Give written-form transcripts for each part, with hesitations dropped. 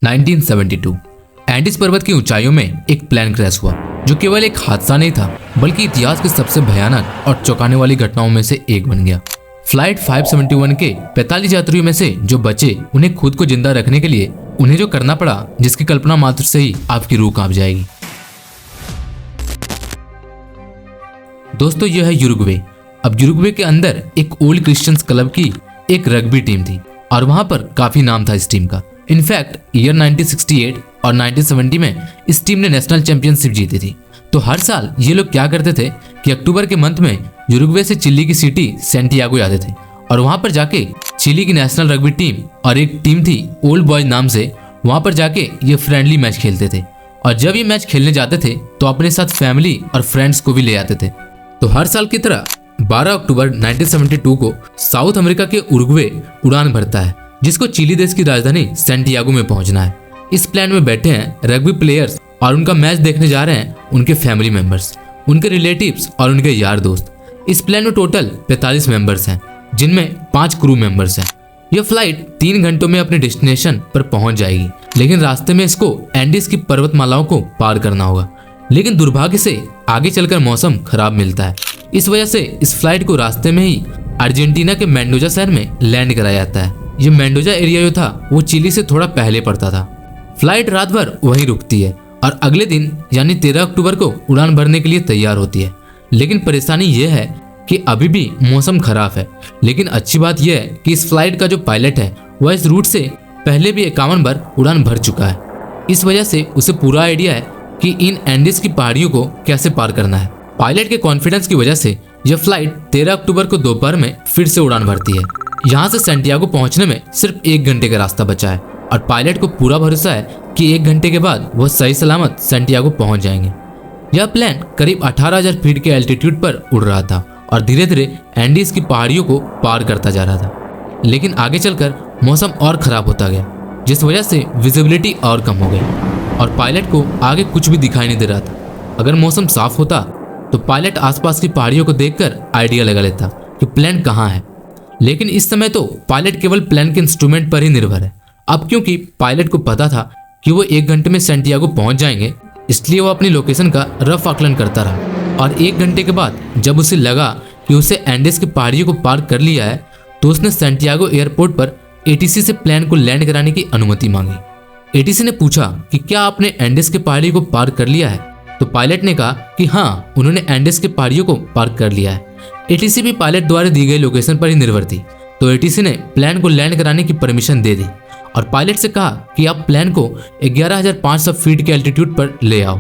1972 Andes पर्वत की ऊंचाइयों में एक प्लेन क्रैश हुआ जो केवल एक हादसा नहीं था बल्कि इतिहास की सबसे भयानक और चौंकाने वाली घटनाओं में से एक बन गया। फ्लाइट 571 के 45 यात्रियों में से जो बचे उन्हें खुद को जिंदा रखने के लिए उन्हें जो करना पड़ा जिसकी कल्पना मात्र से ही आपकी रूह कांप जाएगी। दोस्तों, यह है यूरुग्वे। अब यूरुग्वे के अंदर एक ओल्ड क्रिश्चियंस क्लब की एक रग्बी टीम थी और वहां पर काफी नाम था इस टीम का। इनफैक्ट ईयर 1968 और 1970 में इस टीम ने नेशनल चैंपियनशिप जीती थी। तो हर साल ये लोग क्या करते थे कि अक्टूबर के मंथ में यूरुग्वे से चिली की सिटी सैंटियागो जाते थे और वहां पर जाके चिली की नेशनल रग्बी टीम और एक टीम थी ओल्ड बॉयज नाम से, वहां पर जाके ये फ्रेंडली मैच खेलते थे। और जब ये मैच खेलने जाते थे तो अपने साथ फैमिली और फ्रेंड्स को भी ले आते थे। तो हर साल की तरह 12 अक्टूबर 1972 को साउथ अमेरिका के उरुग्वे उड़ान भरता है जिसको चिली देश की राजधानी सैंटियागो में पहुंचना है। इस प्लेन में बैठे हैं रग्बी प्लेयर्स और उनका मैच देखने जा रहे हैं उनके फैमिली मेंबर्स, उनके रिलेटिव्स और उनके यार दोस्त। इस प्लेन में टोटल 45 मेंबर्स हैं जिनमें 5 क्रू मेंबर्स हैं। यह फ्लाइट 3 घंटों में अपने डेस्टिनेशन पर पहुंच जाएगी, लेकिन रास्ते में इसको एंडीज की पर्वतमालाओं को पार करना होगा। लेकिन दुर्भाग्य से आगे चलकर मौसम खराब मिलता है। इस वजह से इस फ्लाइट को रास्ते में ही अर्जेंटीना के मेंडोजा शहर में लैंड कराया जाता है। ये मेंडोजा एरिया जो था वो चिली से थोड़ा पहले पड़ता था। फ्लाइट रात भर वहीं रुकती है और अगले दिन यानी 13 अक्टूबर को उड़ान भरने के लिए तैयार होती है। लेकिन परेशानी ये है कि अभी भी मौसम खराब है। लेकिन अच्छी बात यह है कि इस फ्लाइट का जो पायलट है वह इस रूट से पहले भी 51 बार उड़ान भर चुका है। इस वजह से उसे पूरा आइडिया है कि इन एंडीज की पहाड़ियों को कैसे पार करना है। पायलट के कॉन्फिडेंस की वजह से यह फ्लाइट 13 अक्टूबर को दोपहर में फिर से उड़ान भरती है। यहाँ से सैंटियागो पहुंचने में सिर्फ 1 घंटे का रास्ता बचा है और पायलट को पूरा भरोसा है कि 1 घंटे के बाद वह सही सलामत सैंटियागो पहुंच जाएंगे। यह प्लेन करीब 18,000 फीट के एल्टीट्यूड पर उड़ रहा था और धीरे धीरे एंडीज की पहाड़ियों को पार करता जा रहा था। लेकिन आगे चलकर मौसम और खराब होता गया जिस वजह से विजिबिलिटी और कम हो गई और पायलट को आगे कुछ भी दिखाई नहीं दे रहा था। अगर मौसम साफ होता तो पायलट आसपास की पहाड़ियों को देखकर आइडिया लगा लेता कि प्लेन कहाँ है। लेकिन इस समय तो पायलट केवल प्लेन के इंस्ट्रूमेंट पर ही निर्भर है। अब क्योंकि पायलट को पता था कि वो 1 घंटे में सैंटियागो पहुंच जाएंगे, इसलिए वो अपनी लोकेशन का रफ आकलन करता रहा। और 1 घंटे के बाद जब उसे लगा कि उसे एंडीज की पहाड़ियों को पार कर लिया है तो उसने सैंटियागो एयरपोर्ट पर एटीसी से प्लेन को लैंड कराने की अनुमति मांगी। एटीसी ने पूछा कि क्या आपने एंडीज की पहाड़ी को पार कर लिया है? तो पायलट ने कहा कि हाँ, उन्होंने एंडीज की पहाड़ियों को पार कर लिया है। एटीसी भी पायलट द्वारा दी गई लोकेशन पर ही निर्भर थी, तो एटीसी ने प्लेन को लैंड कराने की परमिशन दे दी और पायलट से कहा कि आप प्लेन को 11,500 फीट के एल्टीट्यूड पर ले आओ।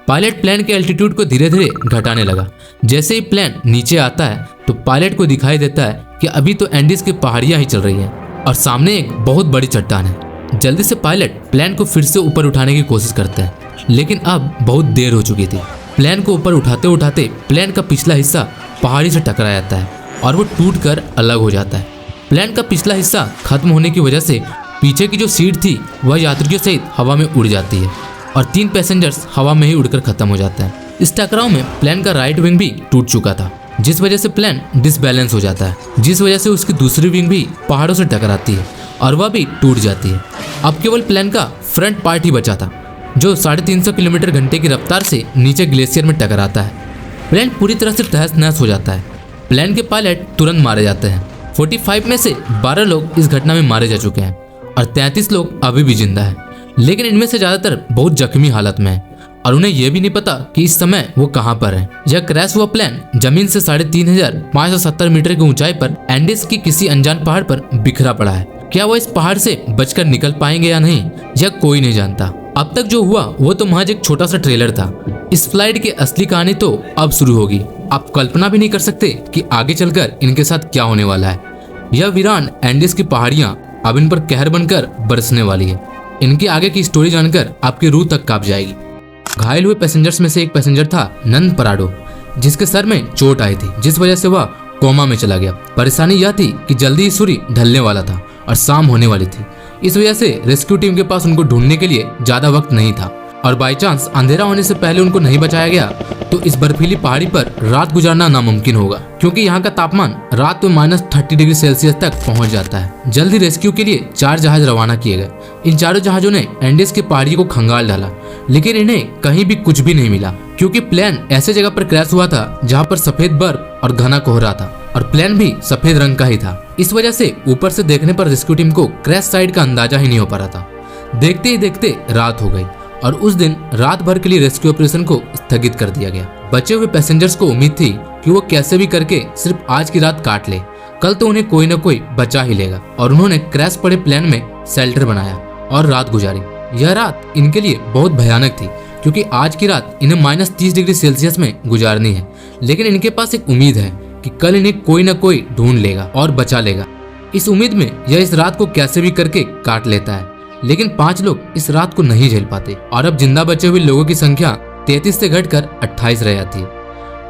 पायलट प्लेन के एल्टीट्यूड को धीरे धीरे घटाने लगा। जैसे ही प्लेन नीचे आता है तो पायलट को दिखाई देता है कि अभी तो एंडीज की पहाड़ियां ही चल रही हैं और सामने एक बहुत बड़ी चट्टान है। जल्दी से पायलट प्लेन को फिर से ऊपर उठाने की कोशिश करता है, लेकिन अब बहुत देर हो चुकी थी। प्लेन को ऊपर उठाते उठाते प्लेन का पिछला हिस्सा पहाड़ी से टकरा जाता है और वो टूटकर अलग हो जाता है। प्लेन का पिछला हिस्सा खत्म होने की वजह से पीछे की जो सीट थी वह यात्रियों सहित हवा में उड़ जाती है और 3 पैसेंजर्स हवा में ही उड़कर खत्म हो जाते हैं। इस टकराव में प्लेन का राइट विंग भी टूट चुका था जिस वजह से प्लेन डिसबैलेंस हो जाता है, जिस वजह से उसकी दूसरी विंग भी पहाड़ों से टकराती है और वह भी टूट जाती है। अब केवल प्लेन का फ्रंट पार्ट ही बचा था जो 350 किलोमीटर घंटे की रफ्तार से नीचे ग्लेशियर में टकराता है। प्लेन पूरी तरह से तहस नहस हो जाता है। प्लेन के पायलट तुरंत मारे जाते हैं। 45 में से 12 लोग इस घटना में मारे जा चुके हैं और 33 लोग अभी भी जिंदा हैं। लेकिन इनमें से ज्यादातर बहुत जख्मी हालत में हैं और उन्हें यह भी नहीं पता कि इस समय वो कहां पर है। यह क्रैश हुआ प्लेन जमीन से 3,570 मीटर की ऊंचाई पर एंडीज की किसी अनजान पहाड़ पर बिखरा पड़ा है। क्या वो इस पहाड़ से बचकर निकल पाएंगे या नहीं, यह कोई नहीं जानता। अब तक जो हुआ वो तो महज एक छोटा सा ट्रेलर था। इस फ्लाइट की असली कहानी तो अब शुरू होगी। आप कल्पना भी नहीं कर सकते कि आगे चलकर इनके साथ क्या होने वाला है। यह वीरान एंडीज की पहाड़ियां अब इन पर कहर बनकर बरसने वाली है। इनकी आगे की स्टोरी जानकर आपकी रूह तक कांप जाएगी। घायल हुए पैसेंजर्स में से एक पैसेंजर था नंद पराडो, जिसके सर में चोट आई थी जिस वजह से वह कोमा में चला गया। परेशानी यह थी कि जल्दी ही सूर्य ढलने वाला था और शाम होने वाली थी। इस वजह से रेस्क्यू टीम के पास उनको ढूंढने के लिए ज्यादा वक्त नहीं था। और बाई चांस अंधेरा होने से पहले उनको नहीं बचाया गया तो इस बर्फीली पहाड़ी पर रात गुजारना नामुमकिन होगा, क्योंकि यहाँ का तापमान रात में -30 डिग्री सेल्सियस तक पहुँच जाता है। जल्द ही रेस्क्यू के लिए 4 जहाज रवाना किए गए। इन चारों जहाजों ने एंडीज की पहाड़ियों को खंगाल डाला, लेकिन इन्हें कहीं भी कुछ भी नहीं मिला, क्योंकि प्लेन ऐसे जगह पर क्रैश हुआ था जहाँ पर सफेद बर्फ और घना कोहरा था और प्लेन भी सफेद रंग का ही था। इस वजह से ऊपर से देखने पर रेस्क्यू टीम को क्रैश साइट का अंदाजा ही नहीं हो पा रहा था। देखते ही देखते रात हो गई और उस दिन रात भर के लिए रेस्क्यू ऑपरेशन को स्थगित कर दिया गया। बचे हुए पैसेंजर्स को उम्मीद थी कि वो कैसे भी करके सिर्फ आज की रात काट ले, कल तो उन्हें कोई न कोई बचा ही लेगा, और उन्होंने क्रैश पड़े प्लेन में शेल्टर बनाया और रात गुजारी। यह रात इनके लिए बहुत भयानक थी, क्योंकि आज की रात इन्हें -30 डिग्री सेल्सियस में गुजारनी है, लेकिन इनके पास एक उम्मीद है कि कल इन्हें कोई न कोई ढूंढ लेगा और बचा लेगा। इस उम्मीद में यह इस रात को कैसे भी करके काट लेता है, लेकिन 5 लोग इस रात को नहीं झेल पाते और अब जिंदा बचे हुए लोगों की संख्या 33 से घटकर 28 रह जाती है।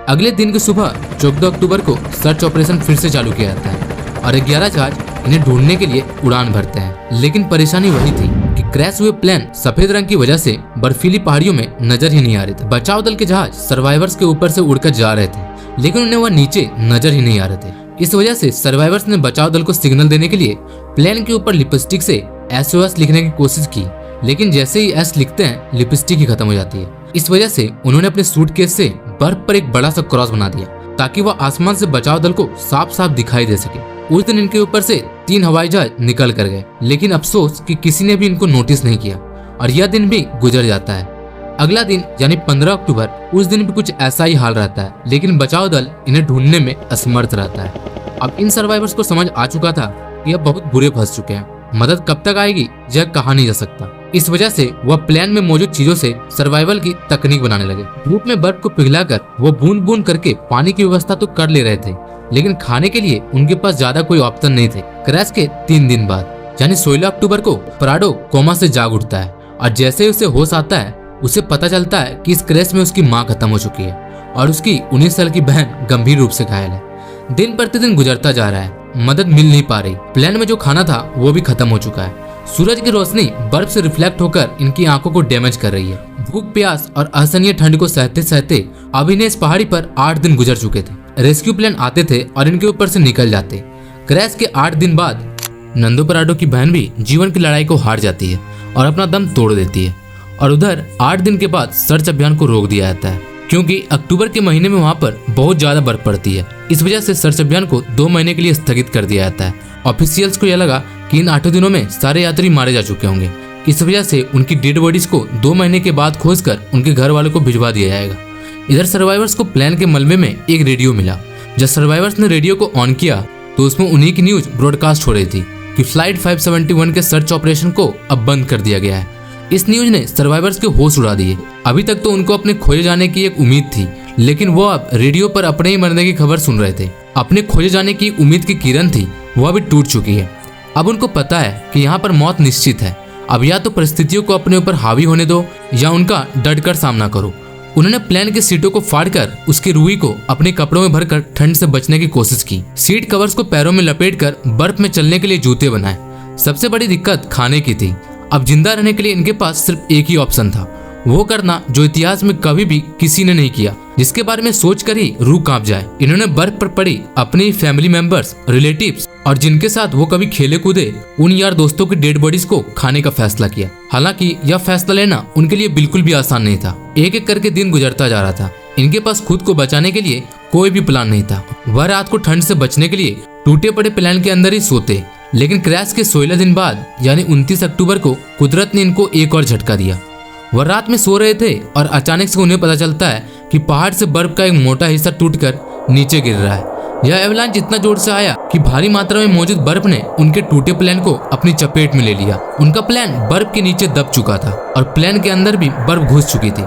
अगले दिन की सुबह 14 अक्टूबर को सर्च ऑपरेशन फिर से चालू किया जाता है और 11 जहाज इन्हें ढूंढने के लिए उड़ान भरते हैं, लेकिन परेशानी वही थी कि क्रैश हुए प्लेन सफेद रंग की वजह से बर्फीली पहाड़ियों में नजर ही नहीं आ रहे थे। बचाव दल के जहाज सर्वाइवर्स के ऊपर से उड़कर जा रहे थे, लेकिन उन्हें वह नीचे नजर ही नहीं आ रहे थे। इस वजह से सर्वाइवर्स ने बचाव दल को सिग्नल देने के लिए प्लेन के ऊपर लिपस्टिक से SOS लिखने की कोशिश की, लेकिन जैसे ही S लिखते हैं लिपस्टिक ही खत्म हो जाती है। इस वजह से उन्होंने अपने सूटकेस से बर्फ पर एक बड़ा सा क्रॉस बना दिया ताकि वह आसमान से बचाव दल को साफ साफ दिखाई दे सके। उस दिन इनके ऊपर से 3 हवाई जहाज निकल कर गए, लेकिन अफसोस कि किसी ने भी इनको नोटिस नहीं किया और यह दिन भी गुजर जाता है। अगला दिन यानी 15 अक्टूबर, उस दिन भी कुछ ऐसा ही हाल रहता है, लेकिन बचाव दल इन्हें ढूंढने में असमर्थ रहता है। अब इन सर्वाइवर्स को समझ आ चुका था कि यह बहुत बुरे फंस चुके हैं, मदद कब तक आएगी यह कहा नहीं जा सकता। इस वजह से वह प्लेन में मौजूद चीजों से सर्वाइवल की तकनीक बनाने लगे। धूप में बर्फ को पिघलाकर वो बूंद बूंद करके पानी की व्यवस्था तो कर ले रहे थे, लेकिन खाने के लिए उनके पास ज्यादा कोई ऑप्शन नहीं थे। क्रैश के 3 दिन बाद यानी 16 अक्टूबर को पराडो कोमा से जाग उठता है और जैसे ही उसे होश आता है उसे पता चलता है कि इस क्रैश में उसकी माँ खत्म हो चुकी है और उसकी 19 साल की बहन गंभीर रूप से घायल है। दिन प्रतिदिन गुजरता जा रहा है, मदद मिल नहीं पा रही। प्लेन में जो खाना था वो भी खत्म हो चुका है। सूरज की रोशनी बर्फ से रिफ्लेक्ट होकर इनकी आंखों को डैमेज कर रही है। भूख प्यास और असहनीय ठंड को सहते सहते अब इन्हें इस पहाड़ी पर 8 दिन गुजर चुके थे। रेस्क्यू प्लेन आते थे और इनके ऊपर से निकल जाते। क्रैश के 8 दिन बाद नंदो पराडो की बहन भी जीवन की लड़ाई को हार जाती है और अपना दम तोड़ देती है, और उधर 8 दिन के बाद सर्च अभियान को रोक दिया जाता है, क्योंकि अक्टूबर के महीने में वहाँ पर बहुत ज्यादा बर्फ पड़ती है। इस वजह से सर्च अभियान को 2 महीने के लिए स्थगित कर दिया जाता है। ऑफिशियल्स को यह लगा कि इन 8 दिनों में सारे यात्री मारे जा चुके होंगे, इस वजह से उनकी डेड बॉडीज को 2 महीने के बाद खोजकर उनके घर वालों को भिजवा दिया जाएगा। इधर सर्वाइवर्स को प्लेन के मलबे में एक रेडियो मिला। जब सर्वाइवर्स ने रेडियो को ऑन किया तो उसमें उन्हीं की न्यूज ब्रॉडकास्ट हो रही थी कि फ्लाइट 571 के सर्च ऑपरेशन को अब बंद कर दिया गया है। इस न्यूज ने सर्वाइवर्स के होश उड़ा दिए। अभी तक तो उनको अपने खोजे जाने की एक उम्मीद थी, लेकिन वो अब रेडियो पर अपने ही मरने की खबर सुन रहे थे। अपने खोजे जाने की उम्मीद की किरण थी वह भी टूट चुकी है। अब उनको पता है कि यहाँ पर मौत निश्चित है। अब या तो परिस्थितियों को अपने ऊपर हावी होने दो या उनका डटकर सामना करो। उन्होंने प्लेन की सीटों को फाड़कर उसकी रुई को अपने कपड़ों में भरकर ठंड से बचने की कोशिश की। सीट कवर्स को पैरों में लपेटकर बर्फ में चलने के लिए जूते बनाए। सबसे बड़ी दिक्कत खाने की थी। अब जिंदा रहने के लिए इनके पास सिर्फ एक ही ऑप्शन था, वो करना जो इतिहास में कभी भी किसी ने नहीं किया, जिसके बारे में सोचकर ही रूह कांप जाए। इन्होंने बर्फ पर पड़ी अपने फैमिली मेंबर्स, रिलेटिव्स और जिनके साथ वो कभी खेले कूदे उन यार दोस्तों की डेड बॉडीज को खाने का फैसला किया। हालांकि यह फैसला लेना उनके लिए बिल्कुल भी आसान नहीं था। एक एक करके दिन गुजरता जा रहा था। इनके पास खुद को बचाने के लिए कोई भी प्लान नहीं था। वह रात को ठंड से बचने के लिए टूटे पड़े प्लेन के अंदर ही सोते। लेकिन क्रैश के 16 दिन बाद यानी 29 अक्टूबर को कुदरत ने इनको एक और झटका दिया। वह रात में सो रहे थे और अचानक से उन्हें पता चलता है कि पहाड़ से बर्फ का एक मोटा हिस्सा टूटकर नीचे गिर रहा है। यह एवलांच इतना जोर से आया कि भारी मात्रा में मौजूद बर्फ ने उनके टूटे प्लेन को अपनी चपेट में ले लिया। उनका प्लेन बर्फ के नीचे दब चुका था और प्लेन के अंदर भी बर्फ घुस चुकी थी,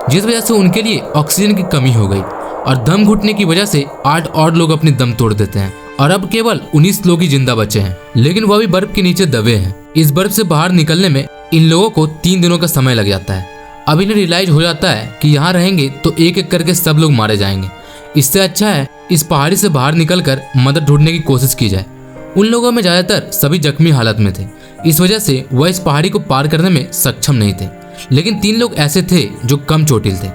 जिस वजह से उनके लिए ऑक्सीजन की कमी हो गई और दम घुटने की वजह से 8 और लोग अपनी दम तोड़ देते हैं और अब केवल 19 लोग ही जिंदा बचे हैं, लेकिन वह भी बर्फ के नीचे दबे हैं। इस बर्फ से बाहर निकलने में इन लोगों को 3 दिनों का समय लग जाता है। अब इन्हें रियलाइज हो जाता है कि यहाँ रहेंगे तो एक एक करके सब लोग मारे जाएंगे। इससे अच्छा है इस पहाड़ी से बाहर निकलकर मदद ढूंढने की कोशिश की जाए। उन लोगों में ज्यादातर सभी जख्मी हालत में थे, इस वजह से वह इस पहाड़ी को पार करने में सक्षम नहीं थे। लेकिन 3 लोग ऐसे थे जो कम चोटिल थे।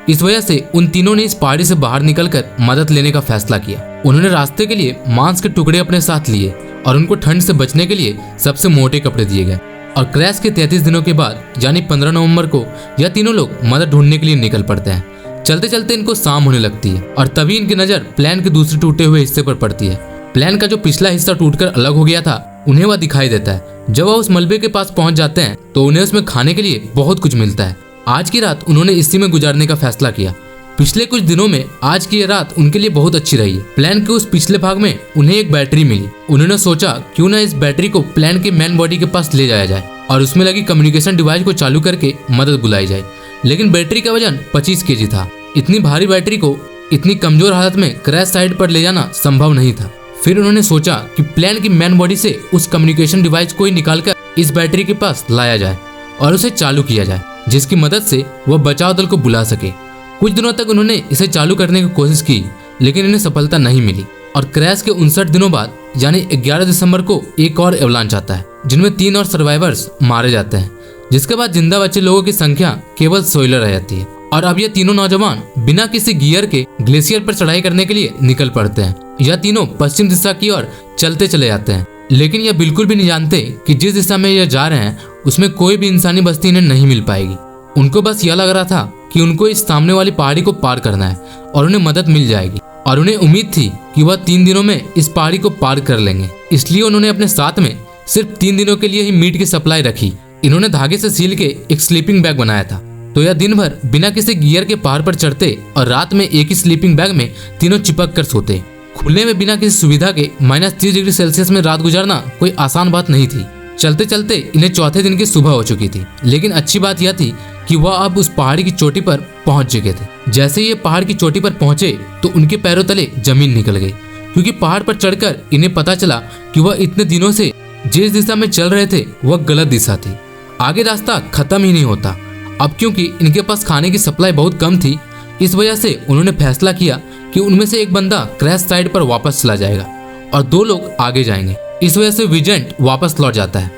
इस वजह से उन तीनों ने इस पहाड़ी से बाहर निकलकर मदद लेने का फैसला किया। उन्होंने रास्ते के लिए मांस के टुकड़े अपने साथ लिए और उनको ठंड से बचने के लिए सबसे मोटे कपड़े दिए गए। और क्रैश के 33 दिनों के बाद यानी 15 नवंबर को यह तीनों लोग मदद ढूंढने के लिए निकल पड़ते हैं। चलते चलते इनको शाम होने लगती है और तभी इनकी नजर प्लेन के दूसरे टूटे हुए हिस्से पर पड़ती है। प्लेन का जो पिछला हिस्सा टूटकर अलग हो गया था उन्हें वह दिखाई देता है। जब वह उस मलबे के पास पहुंच जाते हैं तो उन्हें उसमें खाने के लिए बहुत कुछ मिलता है। आज की रात उन्होंने इसी में गुजारने का फैसला किया। पिछले कुछ दिनों में आज की यह रात उनके लिए बहुत अच्छी रही है। प्लेन के उस पिछले भाग में उन्हें एक बैटरी मिली। उन्होंने सोचा क्यों ना इस बैटरी को प्लेन के मेन बॉडी के पास ले जाया जाए और उसमें लगी कम्युनिकेशन डिवाइस को चालू करके मदद बुलाई जाए। लेकिन बैटरी का वजन 25 केजी था। इतनी भारी बैटरी को इतनी कमजोर हालत में क्रैश साइट पर ले जाना संभव नहीं था। फिर उन्होंने सोचा कि प्लेन की मेन बॉडी से उस कम्युनिकेशन डिवाइस को ही निकालकर इस बैटरी के पास लाया जाए और उसे चालू किया जाए, जिसकी मदद से वह बचाव दल को बुला सके। कुछ दिनों तक उन्होंने इसे चालू करने की कोशिश की, लेकिन इन्हें सफलता नहीं मिली और क्रैश के 59 दिनों बाद यानी 11 दिसंबर को एक और एवलांच आता है, जिनमें 3 और सर्वाइवर्स मारे जाते हैं, जिसके बाद जिंदा बचे लोगों की संख्या केवल 16 रह जाती है। और अब ये तीनों नौजवान बिना किसी गियर के ग्लेशियर पर चढ़ाई करने के लिए निकल पड़ते हैं। यह तीनों पश्चिम दिशा की ओर चलते चले जाते हैं, लेकिन यह बिल्कुल भी नहीं जानते कि जिस दिशा में यह जा रहे हैं उसमें कोई भी इंसानी बस्ती इन्हें नहीं मिल पाएगी। उनको बस यह लग रहा था कि उनको इस सामने वाली पहाड़ी को पार करना है और उन्हें मदद मिल जाएगी, और उन्हें उम्मीद थी कि वह 3 दिनों में इस पहाड़ी को पार कर लेंगे। इसलिए उन्होंने अपने साथ में सिर्फ 3 दिनों के लिए ही मीट की सप्लाई रखी। इन्होंने धागे से सील के एक स्लीपिंग बैग बनाया था, तो यह दिन भर बिना किसी गियर के पहाड़ पर चढ़ते और रात में एक ही स्लीपिंग बैग में तीनों चिपक कर सोते। खुले में बिना किसी सुविधा के -30 डिग्री सेल्सियस में रात गुजारना कोई आसान बात नहीं थी। चलते चलते इन्हें चौथे दिन की सुबह हो चुकी थी, लेकिन अच्छी बात यह थी कि वह अब उस पहाड़ी की चोटी पर पहुंच चुके थे। जैसे ये पहाड़ की चोटी पर पहुंचे तो उनके पैरों तले जमीन निकल गई, क्योंकि पहाड़ पर चढ़कर इन्हें पता चला कि वह इतने दिनों से जिस दिशा में चल रहे थे वह गलत दिशा थी। आगे रास्ता खत्म ही नहीं होता। अब क्योंकि इनके पास खाने की सप्लाई बहुत कम थी, इस वजह से उन्होंने फैसला किया कि उनमें से एक बंदा क्रैश साइड पर वापस चला जाएगा और 2 लोग आगे जाएंगे। इस वजह से विजेंट वापस लौट जाता है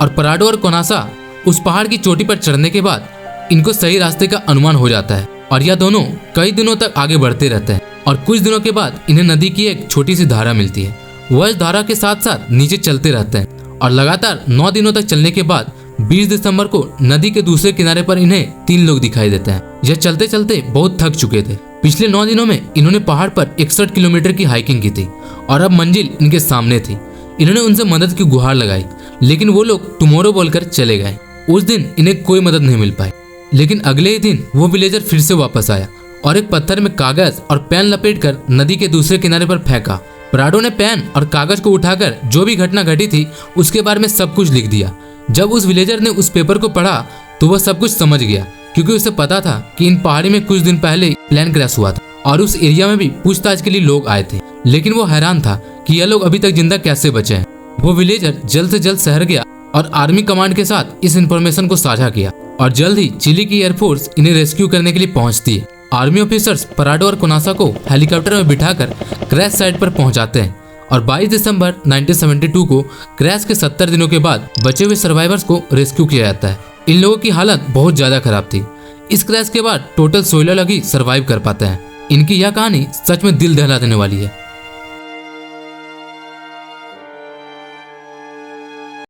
और पराडो और कोनासा उस पहाड़ की चोटी पर चढ़ने के बाद इनको सही रास्ते का अनुमान हो जाता है और यह दोनों कई दिनों तक आगे बढ़ते रहते हैं। और कुछ दिनों के बाद इन्हें नदी की एक छोटी सी धारा मिलती है। वह इस धारा के साथ साथ नीचे चलते रहते हैं और लगातार 9 दिनों तक चलने के बाद 20 दिसंबर को नदी के दूसरे किनारे पर इन्हें 3 लोग दिखाई देते हैं। यह चलते चलते बहुत थक चुके थे। पिछले 9 दिनों में इन्होंने पहाड़ पर 61 किलोमीटर की हाइकिंग की थी और अब मंजिल इनके सामने थी। इन्होंने उनसे मदद की गुहार लगाई, लेकिन वो लोग टुमारो बोलकर चले गए। उस दिन इन्हें कोई मदद नहीं मिल पाई, लेकिन अगले ही दिन वो विलेजर फिर से वापस आया और एक पत्थर में कागज और पेन लपेटकर नदी के दूसरे किनारे पर फेंका। पराडो ने पेन और कागज को उठाकर जो भी घटना घटी थी उसके बारे में सब कुछ लिख दिया। जब उस विलेजर ने उस पेपर को पढ़ा तो वह सब कुछ समझ गया, क्योंकि उसे पता था कि इन पहाड़ी में कुछ दिन पहले प्लेन क्रैश हुआ था और उस एरिया में भी पूछताछ के लिए लोग आए थे। लेकिन वो हैरान था कि यह लोग अभी तक जिंदा कैसे बचे हैं। वो विलेजर जल्द से जल्द शहर गया और आर्मी कमांड के साथ इस इंफॉर्मेशन को साझा किया और जल्द ही चिली की एयरफोर्स इन्हें रेस्क्यू करने के लिए पहुंचती है। आर्मी ऑफिसर्स पराडो और कोनासा को हेलीकॉप्टर में बिठाकर क्रैश साइट पर पहुंचाते हैं और 22 दिसंबर 1972 को क्रैश के 70 दिनों के बाद बचे हुए सर्वाइवर्स को रेस्क्यू किया जाता है। इन लोगों की हालत बहुत ज्यादा खराब थी। इस क्रैश के बाद टोटल 16 लोग ही सर्वाइव कर पाते हैं। इनकी यह कहानी सच में दिल दहला देने वाली है।